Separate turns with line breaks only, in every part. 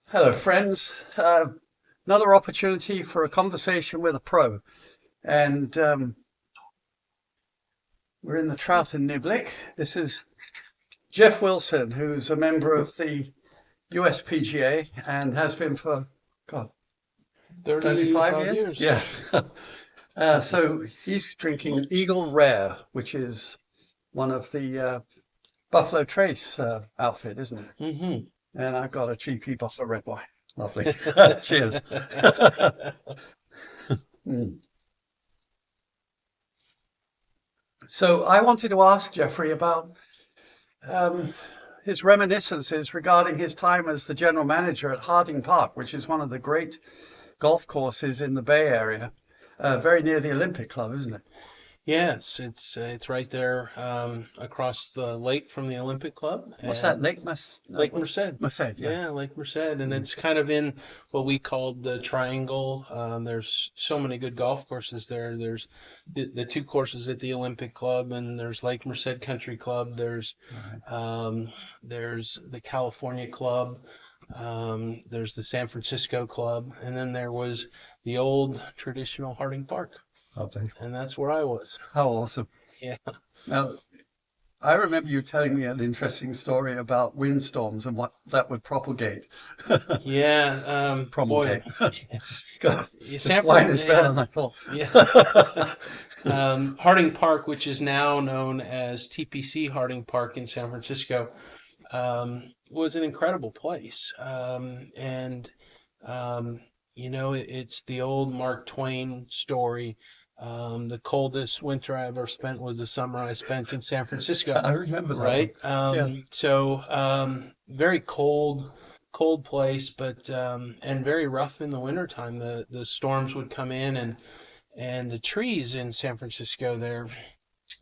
Hello, friends. Another opportunity for a conversation with a pro. And we're in the Trout and Niblick. This is Jeff Wilson, who's a member of the USPGA and has been for, God, 35
35
years?
years.
Yeah. So he's drinking Eagle Rare, which is one of the Buffalo Trace outfit, isn't it?
Hmm.
And I've got a cheapy bottle of red wine. Lovely. Cheers. Mm. So I wanted to ask Jeffrey about um, his reminiscences regarding his time as the general manager at Harding Park, which is one of the great golf courses in the Bay Area, very near the Olympic Club, isn't it?
Yes, it's right there across the lake from the Olympic Club
What's that,
and
Lake Mas?
Lake
What's
Merced.
Merced? Yeah.
Yeah, Lake Merced, and
Mm.
it's kind of in what we called the triangle. There's so many good golf courses there. There's the two courses at the Olympic Club, and there's Lake Merced Country Club.
Right.
Um, there's the California Club. There's the San Francisco Club, and then there was the old traditional Harding Park,
Lovely.
and that's where I was.
How awesome.
Yeah.
Now, I remember you telling me an interesting story about windstorms and what that would propagate.
Yeah, boy,
Promulgate. God, this wine
Sanford,
is better
yeah,
than I thought.
yeah. Harding Park, which is now known as TPC Harding Park in San Francisco, was an incredible place. And it's the old Mark Twain story. The coldest winter I ever spent was the summer I spent in San Francisco,
I remember that one.
right?
Yeah.
Very cold place, but and very rough in the wintertime. The storms would come in, and the trees in San Francisco, they're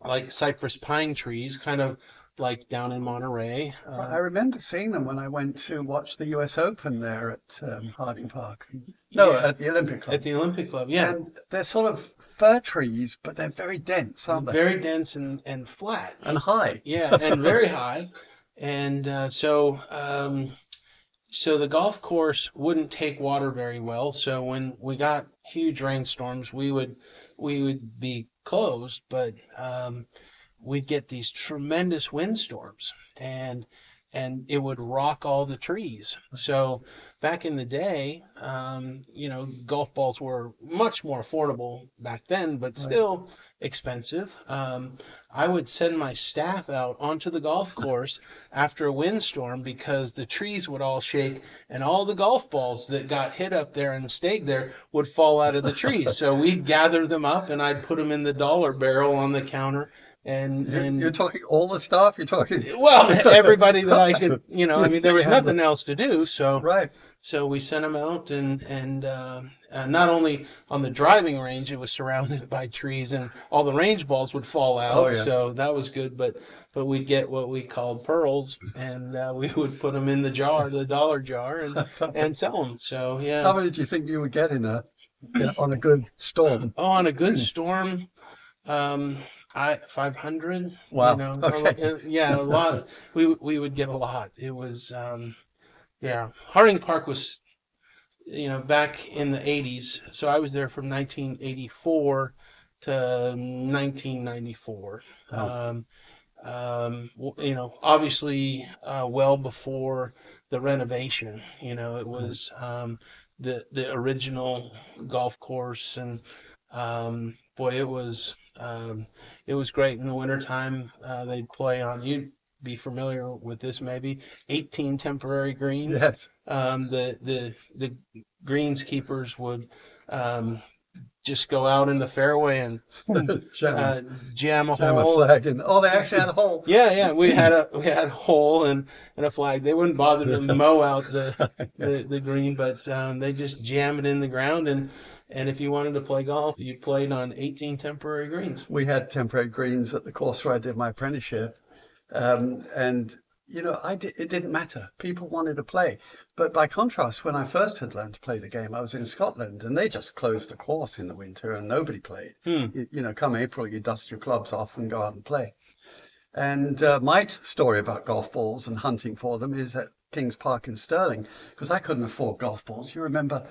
like cypress pine trees, kind of like down in Monterey.
I remember seeing them when I went to watch the US Open there at Harding Park. No,
Yeah,
at the Olympic
at
Club.
the Olympic Club. Yeah,
And they're sort of fir trees, but they're very dense, aren't they?
very dense and flat.
And high.
Yeah, and very high. And so the golf course wouldn't take water very well. So when we got huge rainstorms, we would be closed, but we'd get these tremendous windstorms, and it would rock all the trees. So back in the day, golf balls were much more affordable back then, but
Right.
still expensive. I would send my staff out onto the golf course after a windstorm because the trees would all shake and all the golf balls that got hit up there and stayed there would fall out of the trees. So we'd gather them up and I'd put them in the dollar barrel on the counter and
You're
and
talking all the staff? You're talking.
well, everybody that I could, I mean, there
You
was
have
nothing else to do, so
Right.
so we sent them out, and not only on the driving range, it was surrounded by trees, and all the range balls would fall
Oh,
out,
yeah.
so that was good. But we'd get what we called pearls, and we would put them in the jar, the dollar jar, and sell them. So
How
yeah.
many did you think you would get on a good storm?
Oh, on a good storm, um, 500,
Wow. Okay.
yeah, a lot. We would get a lot. It was yeah. Harding Park was, back in the 80s. So I was there from 1984 to 1994.
Oh,
Obviously, well before the renovation. It
right.
was the original golf course, and boy, it was great in the wintertime. They'd play on, you'd be familiar with this maybe, 18 temporary greens.
Yes.
The greenskeepers would just go out in the fairway and
Jam,
uh, jam a
jam a
hole.
flag in. Oh, they actually had a hole.
Yeah, yeah, we had a hole and a flag. They wouldn't bother to mow out the green, but they just jam it in the ground, and if you wanted to play golf, you played on 18 temporary greens.
We had temporary greens at the course where I did my apprenticeship. And it didn't matter. People wanted to play. But by contrast, when I first had learned to play the game, I was in Scotland and they just closed the course in the winter and nobody played.
Hmm.
Come April, you dust your clubs off and go out and play. And my story about golf balls and hunting for them is that Kings Park in Stirling, because I couldn't afford golf balls. You remember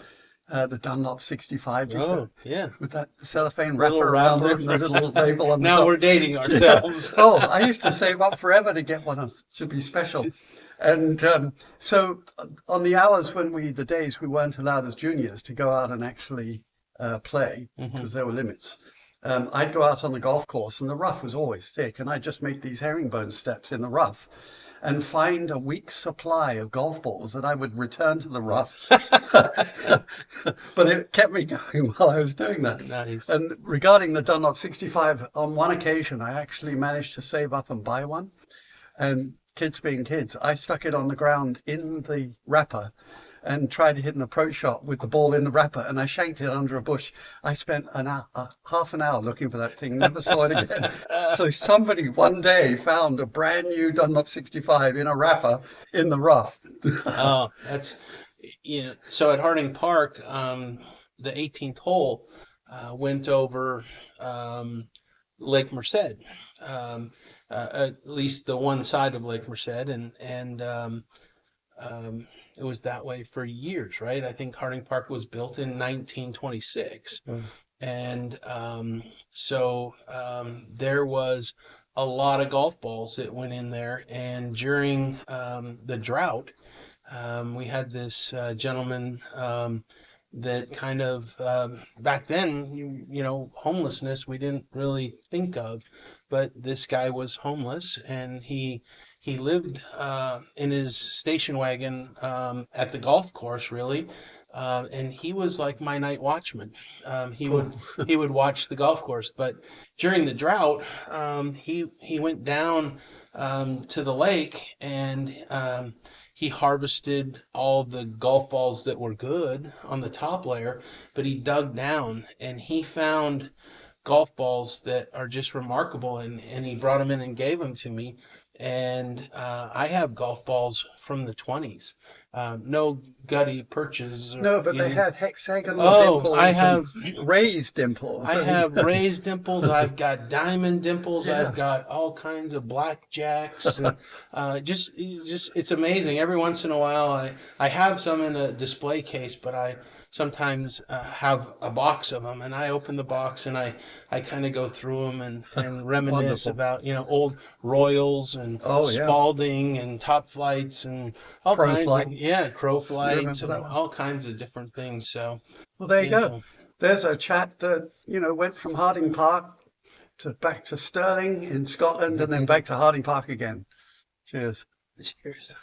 the Dunlop 65, did you?
Oh, yeah.
With that cellophane
Little
wrapper around
wrapper.
it and the little label on the
Now
top.
we're dating
Yeah.
ourselves.
Oh, I used to save up forever to get one to be special.
Just-
And so on the hours when the days we weren't allowed as juniors to go out and actually play, because there were limits, I'd go out on the golf course and the rough was always thick, and I'd just make these herringbone steps in the rough and find a week's supply of golf balls that I would return to the rough. But it kept me going while I was doing that.
Nice.
And regarding the Dunlop 65, on one occasion, I actually managed to save up and buy one. And kids being kids, I stuck it on the ground in the wrapper and tried to hit an approach shot with the ball in the wrapper, and I shanked it under a bush. I spent half an hour looking for that thing, never saw it again. So somebody one day found a brand new Dunlop 65 in a wrapper in the rough.
Oh, that's, so at Harding Park, the 18th hole went over Lake Merced, at least the one side of Lake Merced, and it was that way for years, right? I think Harding Park was built in 1926. And so there was a lot of golf balls that went in there. And during the drought, we had this gentleman that kind of, back then, homelessness we didn't really think of, but this guy was homeless, and he lived in his station wagon at the golf course, really, and he was like my night watchman. He would watch the golf course, but during the drought, he went down to the lake, and he harvested all the golf balls that were good on the top layer, but he dug down and he found golf balls that are just remarkable, and he brought them in and gave them to me. And I have golf balls from the 20s. No gutty perches.
No, but they had hexagonal dimples.
I have
and raised dimples.
I have raised dimples. I've got diamond dimples.
Yeah.
I've got all kinds of blackjacks. And, just it's amazing. Every once in a while, I have some in a display case, but I sometimes have a box of them, and I open the box and I kind of go through them and reminisce about old Royals and Spalding and Top Flights and all kinds of Crow Flights and all kinds of different things. So
well, there you go. There's a chap that went from Harding Park back to Stirling in Scotland and then back to Harding Park again. Cheers.
Cheers.